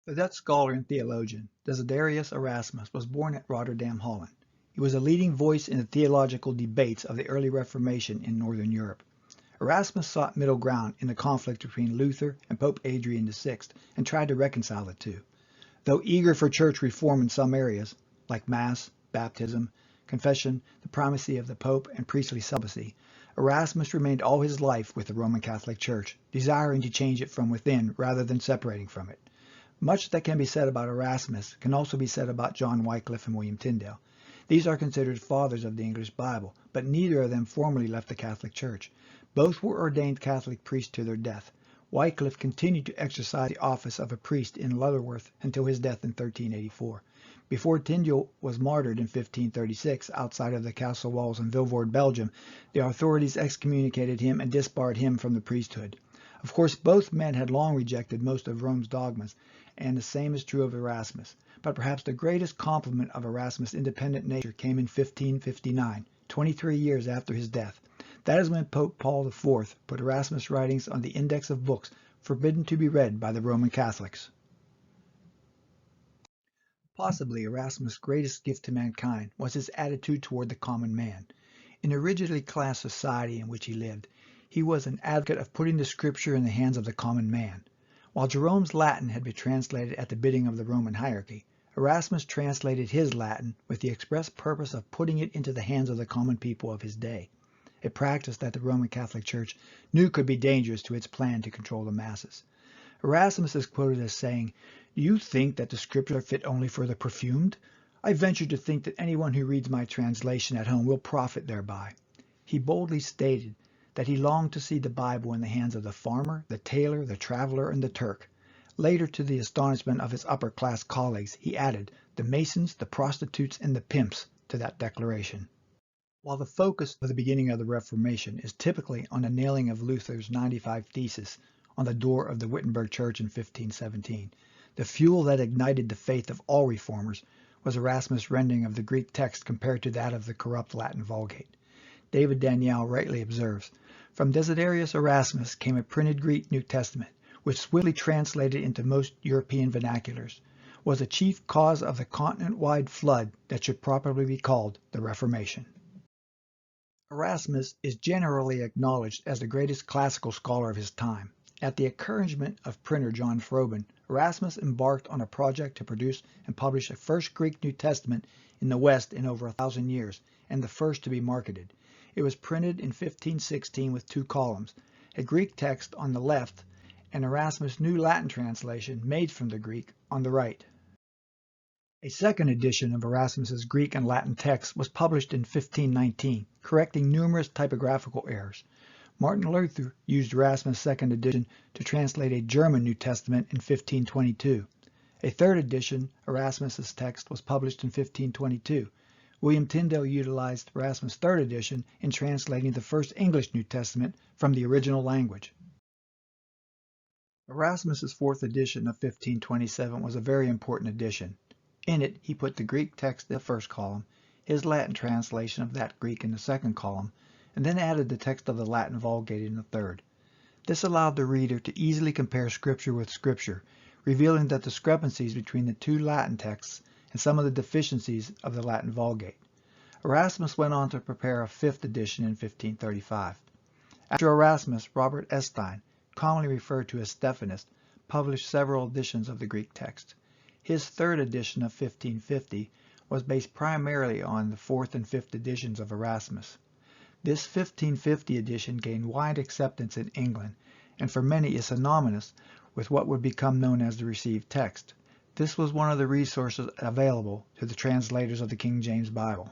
The Dutch scholar and theologian Desiderius Erasmus was born at Rotterdam, Holland. He was a leading voice in the theological debates of the early Reformation in Northern Europe. Erasmus sought middle ground in the conflict between Luther and Pope Adrian VI and tried to reconcile the two. Though eager for church reform in some areas, like Mass, baptism, confession, the primacy of the Pope, and priestly celibacy, Erasmus remained all his life with the Roman Catholic Church, desiring to change it from within rather than separating from it. Much that can be said about Erasmus can also be said about John Wycliffe and William Tyndale. These are considered fathers of the English Bible, but neither of them formally left the Catholic Church. Both were ordained Catholic priests to their death. Wycliffe continued to exercise the office of a priest in Lutterworth until his death in 1384. Before Tyndale was martyred in 1536 outside of the castle walls in Vilvoorde, Belgium, the authorities excommunicated him and disbarred him from the priesthood. Of course, both men had long rejected most of Rome's dogmas, and the same is true of Erasmus. But perhaps the greatest compliment of Erasmus' independent nature came in 1559, 23 years after his death. That is when Pope Paul IV put Erasmus' writings on the index of books forbidden to be read by the Roman Catholics. Possibly Erasmus' greatest gift to mankind was his attitude toward the common man. In the rigidly class society in which he lived, he was an advocate of putting the Scripture in the hands of the common man. While Jerome's Latin had been translated at the bidding of the Roman hierarchy, Erasmus translated his Latin with the express purpose of putting it into the hands of the common people of his day, a practice that the Roman Catholic Church knew could be dangerous to its plan to control the masses. Erasmus is quoted as saying, "Do you think that the Scriptures are fit only for the perfumed? I venture to think that anyone who reads my translation at home will profit thereby." He boldly stated that he longed to see the Bible in the hands of the farmer, the tailor, the traveler, and the Turk. Later, to the astonishment of his upper-class colleagues, he added the Masons, the prostitutes, and the pimps to that declaration. While the focus of the beginning of the Reformation is typically on the nailing of Luther's 95 Theses on the door of the Wittenberg Church in 1517, the fuel that ignited the faith of all reformers was Erasmus' rendering of the Greek text compared to that of the corrupt Latin Vulgate. David Daniel rightly observes, "From Desiderius Erasmus came a printed Greek New Testament, which swiftly translated into most European vernaculars, was the chief cause of the continent-wide flood that should properly be called the Reformation." Erasmus is generally acknowledged as the greatest classical scholar of his time. At the encouragement of printer John Froben, Erasmus embarked on a project to produce and publish a first Greek New Testament in the West in over 1,000 years, and the first to be marketed. It was printed in 1516 with 2 columns, a Greek text on the left and Erasmus' new Latin translation made from the Greek on the right. A second edition of Erasmus's Greek and Latin texts was published in 1519, correcting numerous typographical errors. Martin Luther used Erasmus' second edition to translate a German New Testament in 1522. A third edition, Erasmus's text, was published in 1522. William Tyndale utilized Erasmus' third edition in translating the first English New Testament from the original language. Erasmus's fourth edition of 1527 was a very important edition. In it, he put the Greek text in the first column, his Latin translation of that Greek in the second column, and then added the text of the Latin Vulgate in the third. This allowed the reader to easily compare Scripture with Scripture, revealing the discrepancies between the 2 Latin texts and some of the deficiencies of the Latin Vulgate. Erasmus went on to prepare a 5th edition in 1535. After Erasmus, Robert Estienne, commonly referred to as Stephanist, published several editions of the Greek text. His 3rd edition of 1550 was based primarily on the 4th and 5th editions of Erasmus. This 1550 edition gained wide acceptance in England, and for many is synonymous with what would become known as the received text. This was one of the resources available to the translators of the King James Bible.